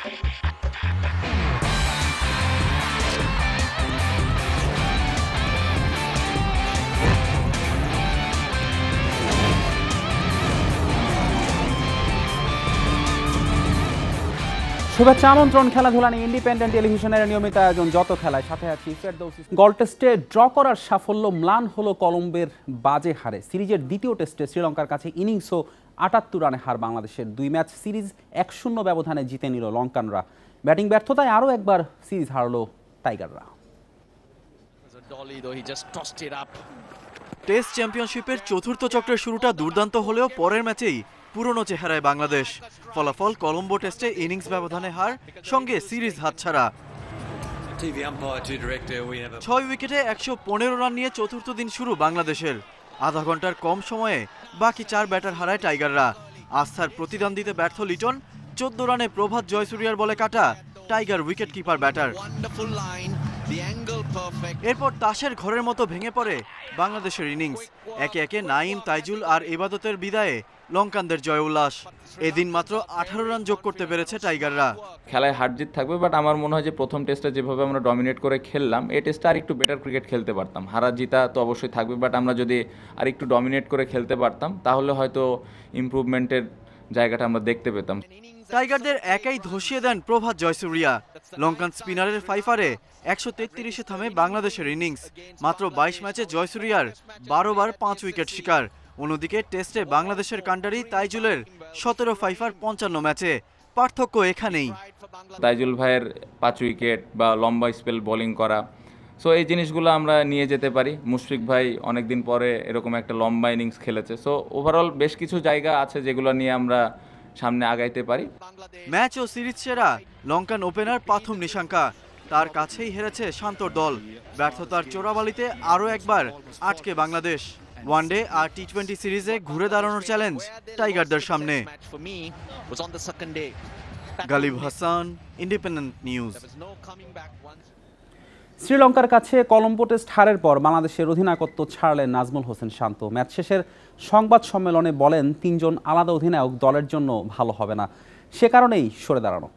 শুভেচ্ছা আমন্ত্রণ খেলাধুলা নিয়ে ইন্ডিপেন্ডেন্ট টেলিভিশনের নিয়মিত আয়োজন যত খেলায় সাথে আছি ফেরদৌসী। গল টেস্টে ড্র করার সাফল্য ম্লান হলো কলম্বোর বাজে হারে। সিরিজের দ্বিতীয় টেস্টে শ্রীলঙ্কার কাছে ইনিংসও ৭৮ রানে হার বাংলাদেশের। ২ ম্যাচ সিরিজ ১-০ ব্যবধানে জিতে নিল লঙ্কানরা। ব্যাটিং ব্যর্থতায় আরও একবার সিরিজ হারল টাইগাররা। টেস্ট চ্যাম্পিয়নশিপের চতুর্থ চক্রের শুরুটা দুর্দান্ত হলেও পরের ম্যাচেই পুরনো চেহারায় বাংলাদেশ। ফলাফল কলম্বো টেস্টে ইনিংস ব্যবধানে হার, সঙ্গে সিরিজ হাতছাড়া। ৬ উইকেটে ১১৫ রান নিয়ে চতুর্থ দিন শুরু বাংলাদেশের। আধা ঘন্টার কম সময়ে বাকি ৪ ব্যাটার হারায় টাইগাররা। আস্থার প্রতিদান দিতে ব্যর্থ লিটন, ১৪ রানে প্রভাত জয়সূরিয়ার বলে কাটা টাইগার উইকেট কিপার ব্যাটার। এরপর তাসের ঘরের মতো ভেঙে পড়ে বাংলাদেশের ইনিংস। একে একে নাইম, তাইজুল আর ইবাদতের বিদায়ে লঙ্কানদের জয় উল্লাস। এদিন মাত্র ১৮ রান যোগ করতে পেরেছে টাইগাররা। খেলায় হার জিত থাকবে, বাট আমার মনে হয় যে প্রথম টেস্টে যেভাবে আমরা ডমিনেট করে খেললাম, এই টেস্টে আর একটু বেটার ক্রিকেট খেলতে পারতাম। হারা জিতা তো অবশ্যই থাকবে, বাট আমরা যদি আর একটু ডমিনেট করে খেলতে পারতাম তাহলে হয়তো ইমপ্রুভমেন্টের জায়গাটা আমরা দেখতে পেতাম। টাইগারদের একাই ধসিয়ে দেন প্রভাত জয়সূরিয়া। লঙ্কান স্পিনারের ফাইফারে ১৩৩-এ থামে বাংলাদেশের ইনিংস। মাত্র ২২ ম্যাচে জয়সূরিয়ার ১২ বার ৫ উইকেট শিকার। অন্যদিকে টেস্টে বাংলাদেশের কান্ডারি তাইজুলের ১৭ ফাইফার ৫৫ ম্যাচে। পার্থক্য এখানেই। তাইজুল ভাইয়ের ৫ উইকেট বা লম্বা স্পেল বোলিং করা, সো এই জিনিসগুলো আমরা নিয়ে যেতে পারি। মুশফিক ভাই অনেকদিন পরে এরকম একটা লম্বা ইনিংস খেলেছে। সো ওভারঅল বেশ কিছু জায়গা আছে যেগুলো নিয়ে আমরা সামনে আগাইতে পারি। ম্যাচ ও সিরিজ সেরা লঙ্কান ওপেনার পাথুম নিশাঙ্কা। তার কাছেই হেরেছে শান্তর দল। ব্যর্থতার চোরাবালিতে আরও একবার আটকে বাংলাদেশ। ওয়ানডে আর টি-20 সিরিজে ঘুরে দাঁড়ানোর চ্যালেঞ্জ টাইগারদের সামনে। Galib Hasan, independent news. শ্রীলঙ্কার কাছে কলম্বো টেস্ট হারের পর বাংলাদেশের অধিনায়কত্ব ছাড়লেন নাজমুল হোসেন শান্ত। ম্যাচ শেষের সংবাদ সম্মেলনে বলেন, ৩ জন আলাদা অধিনায়ক দলের জন্য ভালো হবে না, সে কারণেই সরে দাঁড়ানো।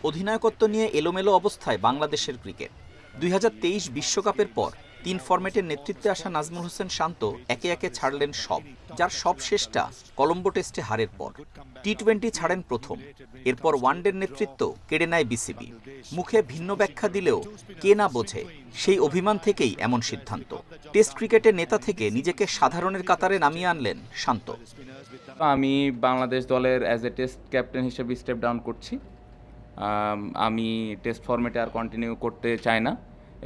অধিনায়কত্ব নিয়ে এলোমেলো অবস্থায় বাংলাদেশের ক্রিকেট। ২০২৩ বিশ্বকাপের পর ৩ ফরম্যাটের নেতৃত্বে আসা নাজমুল হোসেন শান্ত একে একে ছাড়লেন সব, যার সব শেষটা কলম্বো টেস্টে হারের পর। টি-20 ছাড়েন প্রথম, এরপর ওয়ানডের নেতৃত্ব কেড়ে নেয় বিসিবি। মুখে ভিন্ন ব্যাখ্যা দিলেও কে না বোঝে, সেই অভিমান থেকেই এমন সিদ্ধান্ত। টেস্ট ক্রিকেটের নেতা থেকে নিজেকে সাধারণের কাতারে নামিয়ে আনলেন শান্ত। আমি বাংলাদেশ দলের অ্যাজ এ টেস্ট ক্যাপ্টেন হিসেবে স্টেপ ডাউন করছি। আমি টেস্ট ফরম্যাটে আর কন্টিনিউ করতে চাই না,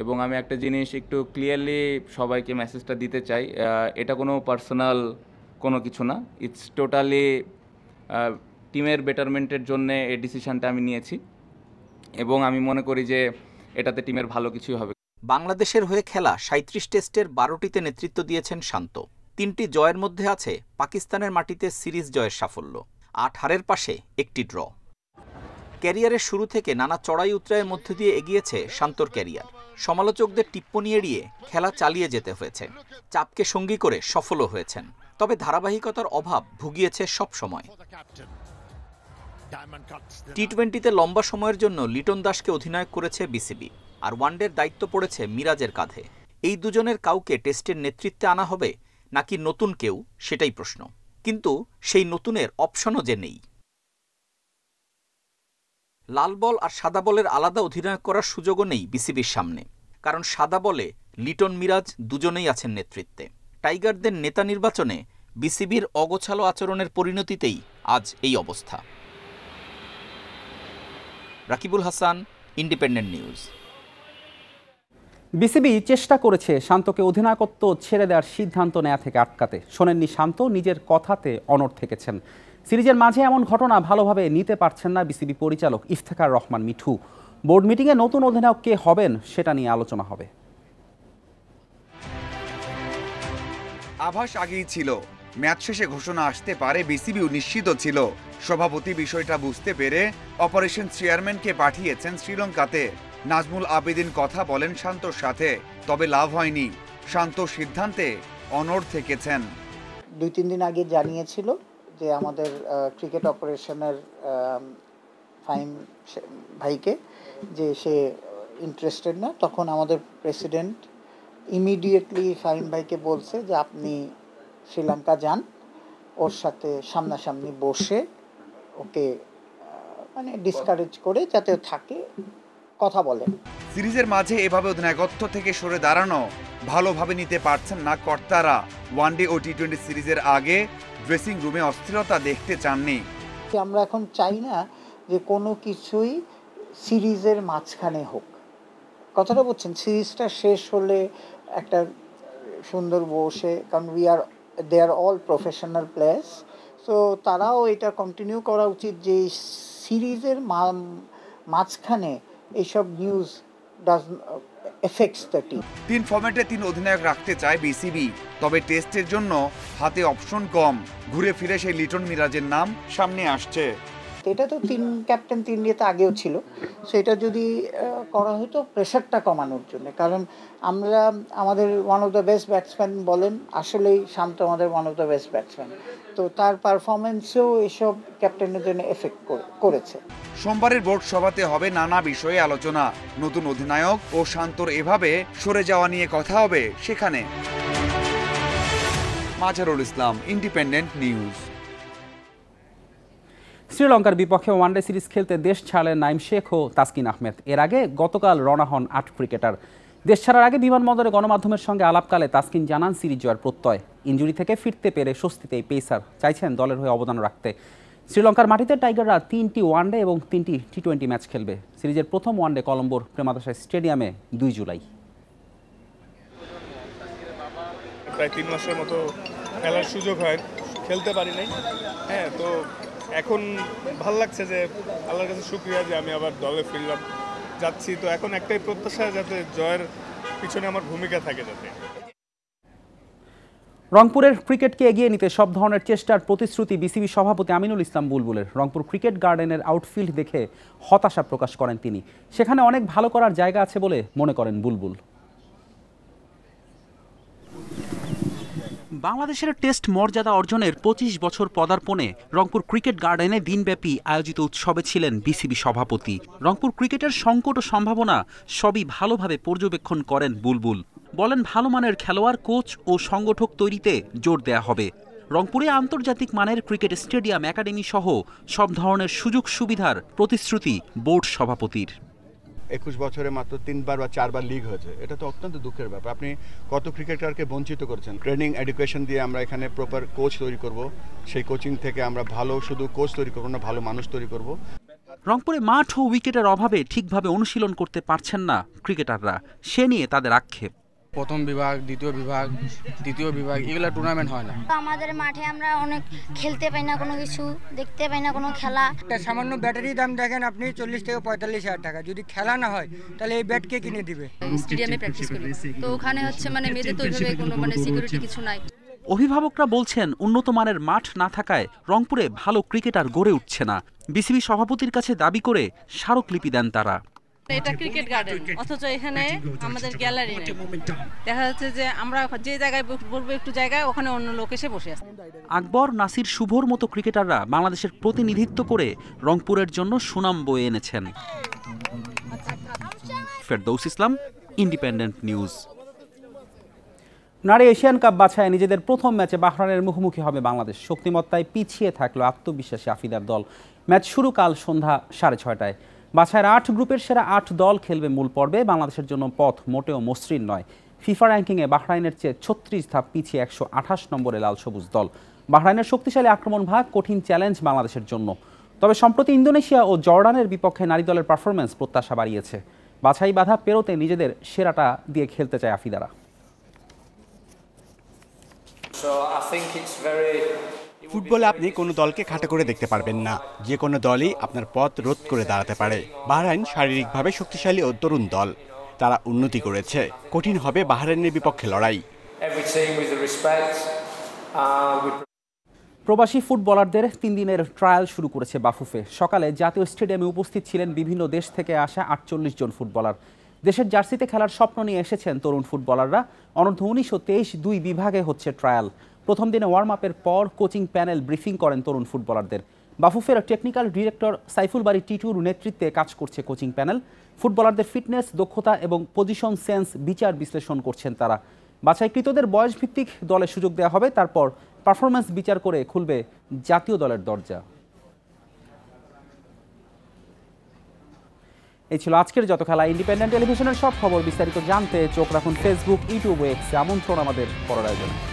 এবং আমি একটা জিনিস একটু ক্লিয়ারলি সবাইকে মেসেজটা দিতে চাই, এটা কোনো পার্সোনাল কোনো কিছু না, ইটস টোটালি টিমের বেটারমেন্টের জন্যে এই ডিসিশনটা আমি নিয়েছি, এবং আমি মনে করি যে এটাতে টিমের ভালো কিছুই হবে। বাংলাদেশের হয়ে খেলা ৩৭ টেস্টের ১২টিতে নেতৃত্ব দিয়েছেন শান্ত। ৩টি জয়ের মধ্যে আছে পাকিস্তানের মাটিতে সিরিজ জয়ের সাফল্য, ৮ হারের পাশে একটি ড্র। ক্যারিয়ারের শুরু থেকে নানা চড়াই উতরাইয়ের মধ্যে দিয়ে এগিয়েছে শান্তর ক্যারিয়ার। সমালোচকদের টিপ্পনি এড়িয়ে খেলা চালিয়ে যেতে হয়েছে, চাপকে সঙ্গী করে সফলও হয়েছেন। তবে ধারাবাহিকতার অভাব ভুগিয়েছে সব সময়। টি-20তে লম্বা সময়ের জন্য লিটন দাসকে অধিনায়ক করেছে বিসিবি, আর ওয়ানডের দায়িত্ব পড়েছে মিরাজের কাঁধে। এই দুজনের কাউকে টেস্টের নেতৃত্বে আনা হবে নাকি নতুন কেউ, সেটাই প্রশ্ন। কিন্তু সেই নতুনের অপশনও যে নেই। লাল বল আর সাদা বলের আলাদা অধিনায়ক করার সুযোগও নেই বিসিবির সামনে, কারণ সাদা বলে লিটন, মিরাজ দুজনেই আছেন নেতৃত্বে। টাইগারদের নেতা নির্বাচনে বিসিবির অগোছালো আচরণের পরিণতিতেই আজ এই অবস্থা। Rakibul Hasan, independent news. BCB চেষ্টা করেছে শান্তকে অধিনায়কত্ব ছেড়ে দেওয়ার সিদ্ধান্ত নেওয়া থেকে আটকাতে। শোনেননি শান্ত, নিজের কথাতে অনড় থেকেছেন। সিরিজের মাঝে এমন ঘটনা ভালোভাবে নিতে পারছেন না বিসিবি পরিচালক ইফতেখার রহমান মিঠু। বোর্ড মিটিংয়ে নতুন অধিনায়ক কে হবেন সেটা নিয়ে আলোচনা হবে। আভাস আগেই ছিল, ম্যাচ শেষে ঘোষণা আসতে পারে, বিসিবিও নিশ্চিত ছিল। সভাপতি বিষয়টা বুঝতে পেরে অপারেশন চেয়ারম্যানকে পাঠিয়েছেন শ্রীলঙ্কাতে। নাজমুল আবেদিন কথা বলেন শান্তর সাথে, তবে লাভ হয়নি। শান্ত সিদ্ধান্তে অনড় থেকেছেন। 2-3 দিন আগে জানিয়েছিল যে আমাদের ক্রিকেট অপারেশনের ফাহিম ভাইকে যে সে ইন্টারেস্টেড না। তখন আমাদের প্রেসিডেন্ট ইমিডিয়েটলি ফাহিম ভাইকে বলছে যে আপনি শ্রীলঙ্কা যান, ওর সাথে সামনাসামনি বসে ওকে মানে ডিসকারেজ করে যাতে থাকে কথা বলেন। সিরিজের মাঝে এভাবে অধিনায়কত্ব থেকে সরে দাঁড়ানো ভালোভাবে নিতে পারছেন না কর্তারা। ওয়ানডে ও টি-20 সিরিজের আগে ড্রেসিং রুমে অস্থিরতা দেখতে চাননি। আমরা এখন চাই না যে কোনো কিছুই সিরিজের মাঝখানে হোক, কথাটা বলছেন। সিরিজটা শেষ হলে একটা সুন্দর বসে, কারণ দে আর অল প্রফেশনাল প্লেয়ার্স, সো তারাও এটা কন্টিনিউ করা উচিত যে সিরিজের মাঝখানে এইসব news does effects the team. 3 ফরম্যাটে 3 অধিনায়ক রাখতে চায় বিসিবি, তবে টেস্টের জন্য হাতে অপশন কম। ঘুরে ফিরে সেই লিটন মিরাজের নাম সামনে আসছে। এটা তো 3 ক্যাপ্টেন 3 ইয়েতে আগেও ছিল, সেটা যদি করা হতো প্রেশারটা কমানোর জন্য। কারণ আমরা আমাদের one of the best batsman বলেন, আসলেই শান্ত আমাদের one of the best batsman, তো তার পারফরমেন্সেও এসব ক্যাপ্টেনের জন্য এফেক্ট করেছে। সোমবারের বোর্ড সভাতে হবে নানা বিষয়ে আলোচনা। নতুন অধিনায়ক ও শান্তর এভাবে সরে যাওয়া নিয়ে কথা হবে সেখানে। মাজারুল ইসলাম, ইন্ডিপেন্ডেন্ট নিউজ। শ্রীলঙ্কার বিপক্ষে ওয়ানডে সিরিজ খেলতে দেশ ছাড়লেন নাইম শেখ ও তাসকিন আহমেদ। এর আগে গতকাল রওনা হন 8 ক্রিকেটার। দেশ ছাড়ার আগে বিমানবন্দরে গণমাধ্যমের সঙ্গে আলাপকালে তাসকিন জানান সিরিজ জয়ের প্রত্যয়। ইনজুরি থেকে ফিরতে পেরে স্বস্তিতে এই পেসার চাইছেন দলের হয়ে অবদান রাখতে। শ্রীলঙ্কার মাটিতে টাইগাররা 3টি ওয়ানডে এবং 3টি টি-20 ম্যাচ খেলবে। সিরিজের প্রথম ওয়ানডে কলম্বোর প্রেমাদাসা স্টেডিয়ামে 2 জুলাই। প্রায় 3 মাসের মতো খেলার সুযোগ হয়, খেলতে পারি নাই। হ্যাঁ, তো এখন ভাল লাগছে যে আল্লাহর কাছে শুকরিয়া যে আমি আবার দলে ফিরলাম, যাচ্ছি। তো এখন একটাই প্রত্যাশা যাতে জয়ের পিছনে আমার ভূমিকা থাকে যাতে। রংপুরের ক্রিকেটকে এগিয়ে নিতে সব ধরনের চেষ্টার প্রতিশ্রুতি বিসিবি সভাপতি আমিনুল ইসলাম বুলবুলের। রংপুর ক্রিকেট গার্ডেনের আউটফিল্ড দেখে হতাশা প্রকাশ করেন তিনি। সেখানে অনেক ভালো করার জায়গা আছে বলে মনে করেন বুলবুল। বাংলাদেশের টেস্ট মর্যাদা অর্জনের 25 বছর পদার্পণে রংপুর ক্রিকেট গার্ডেনে দিনব্যাপী আয়োজিত উৎসবে ছিলেন বিসিবি সভাপতি। রংপুর ক্রিকেটের সংকট ও সম্ভাবনা সবই ভালোভাবে পর্যবেক্ষণ করেন বুলবুল। বলেন ভালো মানের খেলোয়াড়, কোচ ও সংগঠক তৈরিতে জোর দেয়া হবে। রংপুরে আন্তর্জাতিক মানের ক্রিকেট স্টেডিয়াম, একাডেমি সহ সব ধরনের সুযোগ সুবিধার প্রতিশ্রুতি বোর্ড সভাপতির। 21 বছরে মাত্র 3বার বা 4বার লিগ হয়েছে, এটা তো অত্যন্ত দুঃখের ব্যাপার। আপনি কত ক্রিকেটারকে বঞ্চিত করেছেন। ট্রেনিং এডুকেশন দিয়ে আমরা এখানে প্রপার কোচ তৈরি করব, সেই কোচিং থেকে আমরা ভালো শুধু কোচ তৈরি করব না, ভালো মানুষ তৈরি করব। রংপুরে মাঠ ও উইকেটের অভাবে ঠিকভাবে অনুশীলন করতে পারছেন না ক্রিকেটাররা, সে নিয়ে তাদের আক্ষেপ। প্রথম বিভাগ, দ্বিতীয় বিভাগ, তৃতীয় বিভাগ, এগুলো টুর্নামেন্ট হয় না। আমাদের মাঠে আমরা অনেক খেলতে পাই না, কোনো কিছু দেখতে পাই না, কোনো খেলা। একটা সামান্য ব্যাটারি দাম দেখেন আপনি 40 থেকে 45 হাজার টাকা। যদি খেলা না হয় তাহলে এই ব্যাট কে কিনে দিবে? স্টেডিয়ামে প্র্যাকটিস করি, তো ওখানে হচ্ছে মানে মেয়েদের তো ওইভাবে কোনো মানে সিকিউরিটি কিছু নাই। অভিভাবকরা বলছেন উন্নত মানের মাঠ না থাকায় রংপুরে ভালো ক্রিকেটার গড়ে উঠছে না। বিসিবি সভাপতির কাছে দাবি করে স্মারকলিপি দেন তারা। এটা ক্রিকেট গার্ডেন, অথচ এখানে আমাদের গ্যালারি নেই। দেখা যাচ্ছে যে আমরা যে জায়গায় বলবো একটু জায়গায়, ওখানে অন্য লোক এসে বসে আছে। আকবর, নাসির, শুভর মতো ক্রিকেটাররা বাংলাদেশের প্রতিনিধিত্ব করে রংপুরের জন্য সুনাম বয়ে এনেছেন। ফেরদৌস ইসলাম, ইন্ডিপেন্ডেন্ট নিউজ। নারী এশিয়ান কাপ বাছাইয়ে নিজেদের প্রথম ম্যাচে বাহরাইনের মুখোমুখি হবে বাংলাদেশ। শক্তিমত্তায় পিছিয়ে থাকলো আত্মবিশ্বাসী আফিদার দল। ম্যাচ শুরু কাল সন্ধ্যা 6:30টায়। বাছাইয়ের 8 গ্রুপের সেরা 8 দল খেলবে মূল পর্বে। বাংলাদেশের জন্য পথ মোটেও মসৃণ নয়। ফিফা র্যাঙ্কিংয়ে বাহরাইনের চেয়ে 36 ধাপ পিছিয়ে 128 নম্বরে লাল সবুজ দল। বাহরাইনের শক্তিশালী আক্রমণ ভাগ কঠিন চ্যালেঞ্জ বাংলাদেশের জন্য। তবে সম্প্রতি ইন্দোনেশিয়া ও জর্ডানের বিপক্ষে নারী দলের পারফরমেন্স প্রত্যাশা বাড়িয়েছে। বাছাই বাধা পেরোতে নিজেদের সেরাটা দিয়ে খেলতে চায় আফিদারা। ফুটবলে আপনি কোনো দলকে খাটো করে দেখতে পারবেন না। যে কোনো দলই আপনার পথ রোধ করে দাঁড়াতে পারে। বাহরাইন শারীরিকভাবে শক্তিশালী ও তরুণ দল, তারা উন্নতি করেছে। কঠিন হবে বাহরাইনের বিপক্ষে লড়াই। প্রবাসী ফুটবলারদের 3 দিনের ট্রায়াল শুরু করেছে বাফুফে। সকালে জাতীয় স্টেডিয়ামে উপস্থিত ছিলেন বিভিন্ন দেশ থেকে আসা 48 জন ফুটবলার। দেশের জার্সিতে খেলার স্বপ্ন নিয়ে এসেছেন তরুণ ফুটবলাররা। অনূর্ধ্ব 19 ও 23 2 বিভাগে হচ্ছে ট্রায়াল। প্রথম দিনে ওয়ার্ম আপের পর কোচিং প্যানেল ব্রিফিং করেন তরুণ ফুটবলারদের। বাফুফের টেকনিক্যাল ডিরেক্টর সাইফুল বারী টিটুর নেতৃত্বে কাজ করছে কোচিং প্যানেল। ফুটবলারদের ফিটনেস, দক্ষতা এবং পজিশন সেন্স বিচার বিশ্লেষণ করছেন তারা। বাছাইকৃতদের বয়সভিত্তিক দলে সুযোগ দেওয়া হবে, তারপর পারফরম্যান্স বিচার করে খুলবে জাতীয় দলের দরজা। এই ছিল আজকের যত খেলা। ইন্ডিপেন্ডেন্ট টেলিভিশনের সব খবর বিস্তারিত জানতে চোখ রাখুন ফেসবুক, ইউটিউব, এক্সে। আমন্ত্রণ আমাদের পরের আয়োজনে।